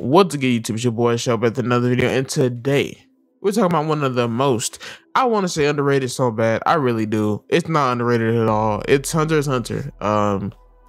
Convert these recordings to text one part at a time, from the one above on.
What's good, YouTube? It's your boy Show with another video, and today we're talking about one of the most, I want to say underrated so bad. I really do. It's not underrated at all. It's Hunter x Hunter.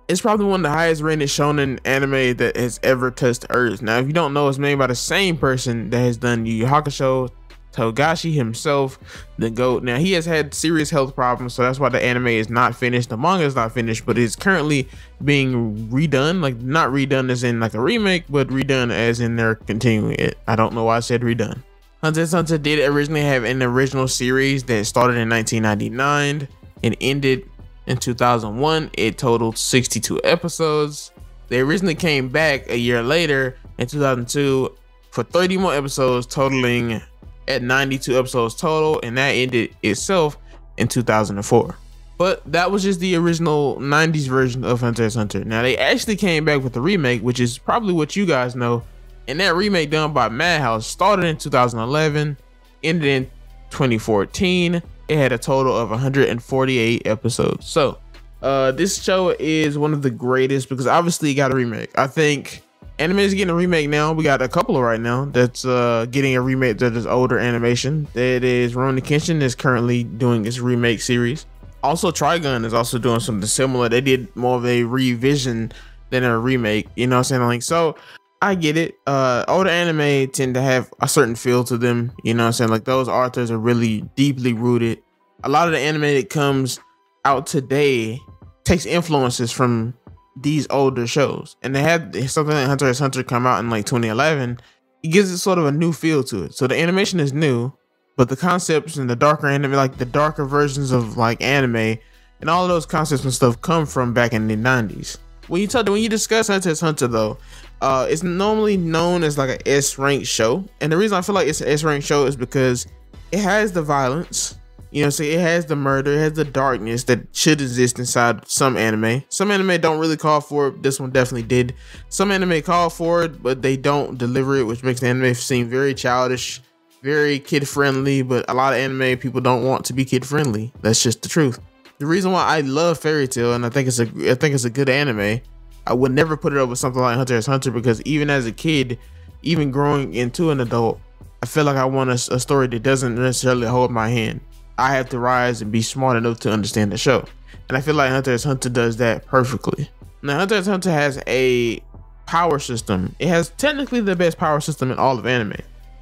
It's probably one of the highest rated shonen anime that has ever touched Earth. Now, if you don't know, it's made by the same person that has done Yu Yu Hakusho, Togashi himself, the GOAT. Now, he has had serious health problems, so that's why the anime is not finished. The manga is not finished, but it's currently being redone. Like, not redone as in like a remake, but redone as in they're continuing it. I don't know why I said redone. Hunter x Hunter did originally have an original series that started in 1999 and ended in 2001. It totaled 62 episodes. They originally came back a year later in 2002 for 30 more episodes, totaling at 92 episodes total, and that ended itself in 2004. But that was just the original 90s version of Hunter x Hunter. Now, they actually came back with the remake, which is probably what you guys know. And that remake, done by Madhouse, started in 2011, ended in 2014. It had a total of 148 episodes. So this show is one of the greatest because obviously it got a remake. I think anime is getting a remake now. We got a couple right now that's getting a remake that is older animation. That is Rurouni Kenshin is currently doing its remake series. Also, Trigun is also doing something similar. They did more of a revision than a remake. You know what I'm saying? Like, so I get it. Older anime tend to have a certain feel to them. You know what I'm saying? Like, those authors are really deeply rooted. A lot of the anime that comes out today takes influences from these older shows, and they had something like Hunter x Hunter come out in like 2011. It gives it sort of a new feel to it. So the animation is new, but the concepts and the darker anime, like the darker versions of like anime and all of those concepts and stuff, come from back in the 90s. When you discuss Hunter x Hunter though, it's normally known as like an S-ranked show, and the reason I feel like it's an S-ranked show is because it has the violence. You know, so it has the murder, it has the darkness that should exist inside some anime. Some anime don't really call for it. This one definitely did. Some anime call for it, but they don't deliver it, which makes the anime seem very childish, very kid-friendly. But a lot of anime people don't want to be kid-friendly. That's just the truth. The reason why I love Fairy Tail, and I think it's a good anime, I would never put it up with something like Hunter x Hunter, because even as a kid, even growing into an adult, I feel like I want a story that doesn't necessarily hold my hand. I have to rise and be smart enough to understand the show. And I feel like Hunter x Hunter does that perfectly. Now, Hunter x Hunter has a power system. It has technically the best power system in all of anime.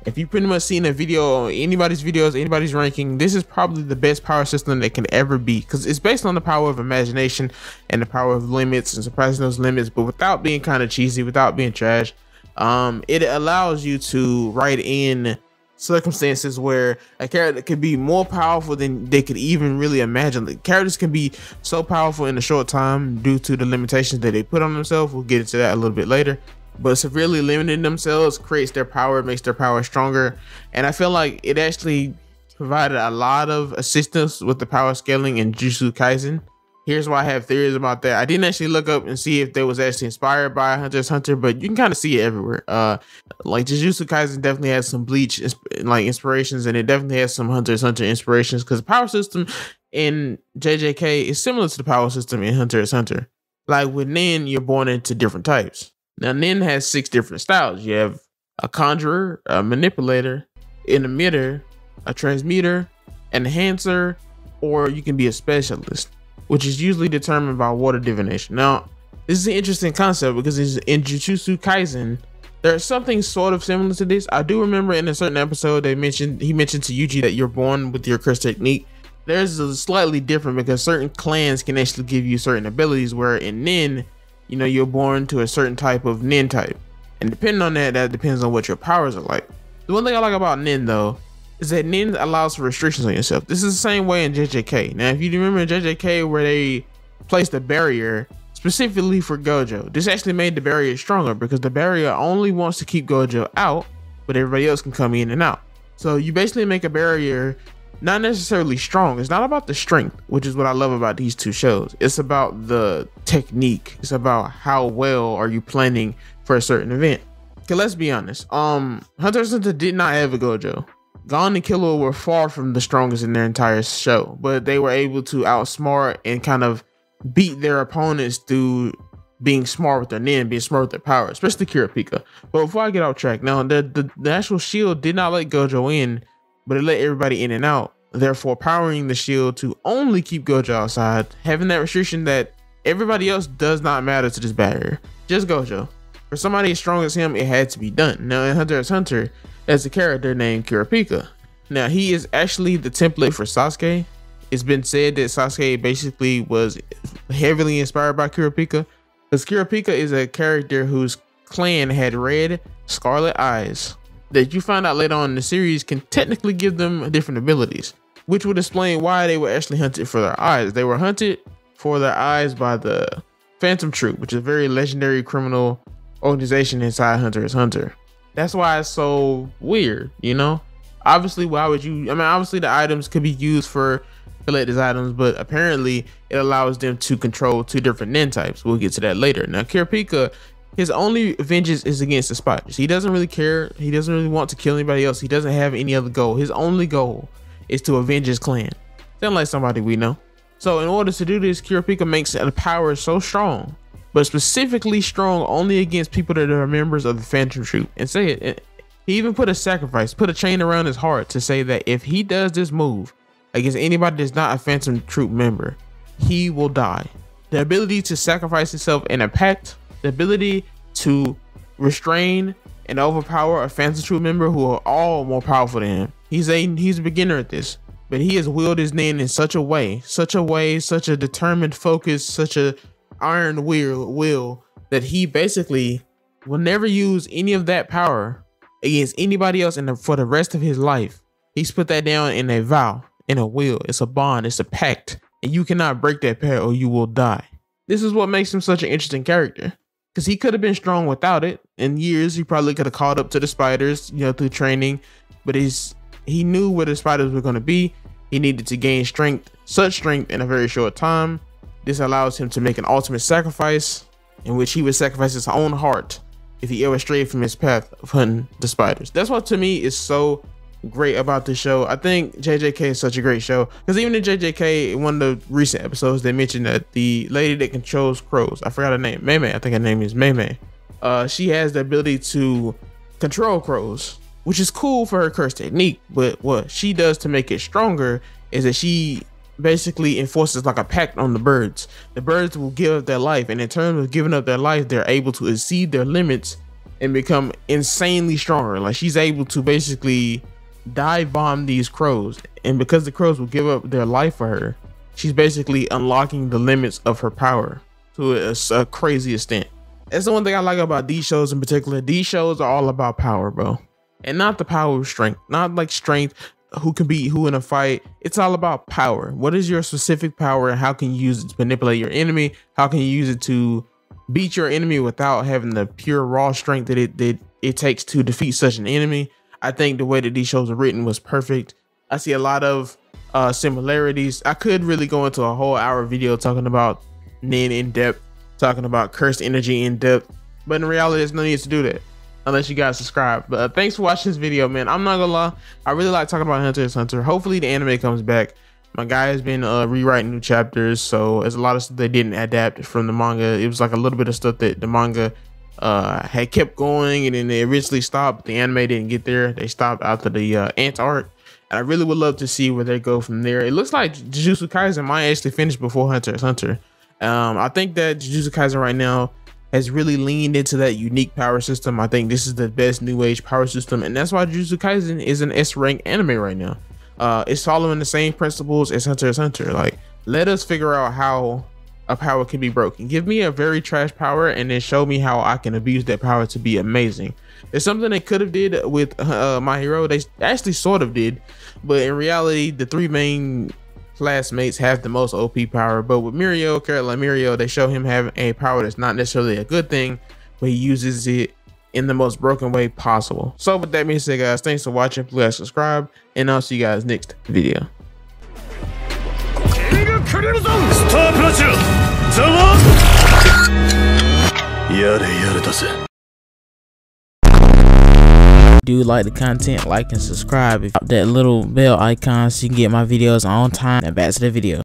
If you've pretty much seen a video, anybody's videos, anybody's ranking, this is probably the best power system that can ever be, because it's based on the power of imagination and the power of limits and surpassing those limits, but without being kind of cheesy, without being trash. It allows you to write in circumstances where a character could be more powerful than they could even really imagine. The characters can be so powerful in a short time due to the limitations that they put on themselves. We'll get into that a little bit later, but severely limiting themselves creates their power, makes their power stronger. And I feel like it actually provided a lot of assistance with the power scaling in Jujutsu Kaisen. Here's why I have theories about that. I didn't actually look up and see if they was actually inspired by Hunter x Hunter, but you can kind of see it everywhere. Like Jujutsu Kaisen definitely has some Bleach like inspirations, and it definitely has some Hunter x Hunter inspirations, because the power system in JJK is similar to the power system in Hunter x Hunter. Like with Nin, you're born into different types. Now Nin has 6 different styles. You have a conjurer, a manipulator, an emitter, a transmuter, enhancer, or you can be a specialist, which is usually determined by water divination. Now, this is an interesting concept because in Jujutsu Kaisen, there's something sort of similar to this. I do remember in a certain episode he mentioned to Yuji that you're born with your curse technique. There's a slightly different, because certain clans can actually give you certain abilities, where in Nin, you know, you're born to a certain type of Nin type. And depending on that depends on what your powers are like. The one thing I like about Nin though, is that Nin allows for restrictions on yourself. This is the same way in JJK. Now, if you remember in JJK where they placed a barrier specifically for Gojo, this actually made the barrier stronger, because the barrier only wants to keep Gojo out, but everybody else can come in and out. So you basically make a barrier not necessarily strong. It's not about the strength, which is what I love about these two shows. It's about the technique. It's about how well are you planning for a certain event. Okay, let's be honest. Hunter x Hunter did not have a Gojo. Gon and Killua were far from the strongest in their entire show, but they were able to outsmart and kind of beat their opponents through being smart with their nin, being smart with their power, especially Kurapika. But before I get off track, now the actual shield did not let Gojo in, but it let everybody in and out, therefore powering the shield to only keep Gojo outside, having that restriction that everybody else does not matter to this barrier, just Gojo. For somebody as strong as him, it had to be done. Now in Hunter x Hunter, there's a character named Kurapika. Now he is actually the template for Sasuke. It's been said that Sasuke basically was heavily inspired by Kurapika, because Kurapika is a character whose clan had red scarlet eyes that you find out later on in the series can technically give them different abilities, which would explain why they were actually hunted for their eyes. They were hunted for their eyes by the Phantom Troupe, which is a very legendary criminal organization inside Hunter x Hunter. That's why it's so weird, you know? Obviously, why would you? I mean, obviously the items could be used for collector's items, but apparently it allows them to control 2 different nin types. We'll get to that later. Now Kurapika, his only vengeance is against the spiders. He doesn't really care. He doesn't really want to kill anybody else. He doesn't have any other goal. His only goal is to avenge his clan. Sound like somebody we know. So in order to do this, Kurapika makes the power so strong, but specifically strong only against people that are members of the Phantom Troupe. And say it, he even put a sacrifice, put a chain around his heart to say that if he does this move against anybody that's not a Phantom Troupe member, he will die. The ability to sacrifice himself in a pact, the ability to restrain and overpower a Phantom Troupe member who are all more powerful than him. He's a beginner at this, but he has willed his nin in such a determined focus, such a iron will that he basically will never use any of that power against anybody else for the rest of his life. He's put that down in a vow, in a will. It's a bond, it's a pact, and you cannot break that pact or you will die. This is what makes him such an interesting character, because he could have been strong without it. In years, he probably could have caught up to the spiders, you know, through training, but he knew where the spiders were going to be. He needed to gain such strength in a very short time. This allows him to make an ultimate sacrifice, in which he would sacrifice his own heart if he ever strayed from his path of hunting the spiders. That's what to me is so great about this show. I think JJK is such a great show, because even in JJK, in one of the recent episodes, they mentioned that the lady that controls crows, I forgot her name, Mei, I think her name is Mei. She has the ability to control crows, which is cool for her curse technique, but what she does to make it stronger is that she basically enforces like a pact on the birds. The birds will give up their life, and in terms of giving up their life, they're able to exceed their limits and become insanely stronger. Like, she's able to basically dive bomb these crows, and because the crows will give up their life for her, she's basically unlocking the limits of her power to a crazy extent. That's the one thing I like about these shows in particular. These shows are all about power, bro, and not the power of strength, not like strength, who can beat who in a fight. It's all about power. What is your specific power, and how can you use it to manipulate your enemy? How can you use it to beat your enemy without having the pure raw strength that it takes to defeat such an enemy? I think the way that these shows are written was perfect. I see a lot of similarities. I could really go into a whole hour video talking about nin in depth, talking about cursed energy in depth, but in reality, there's no need to do that unless you guys subscribe. But thanks for watching this video, man. I'm not gonna lie, I really like talking about Hunter x Hunter. Hopefully the anime comes back. My guy has been rewriting new chapters, so there's a lot of stuff they didn't adapt from the manga. It was like a little bit of stuff that the manga had kept going, and then they eventually stopped. The anime didn't get there. They stopped after the ant arc, and I really would love to see where they go from there. It looks like Jujutsu Kaisen might actually finish before Hunter x Hunter. I think that Jujutsu Kaisen right now has really leaned into that unique power system. I think this is the best new age power system, and that's why Jujutsu Kaisen is an S-rank anime right now. It's following the same principles as Hunter x Hunter. Like, let us figure out how a power can be broken. Give me a very trash power and then show me how I can abuse that power to be amazing. It's something they could have did with My Hero. They actually sort of did, but in reality, the 3 main classmates have the most OP power. But with Mirio, Caroline Mirio, they show him having a power that's not necessarily a good thing, but he uses it in the most broken way possible. So with that being said, guys, thanks for watching. Please subscribe, and I'll see you guys next video. Do you like the content? Like and subscribe. If that little bell icon so you can get my videos on time. And back to the video.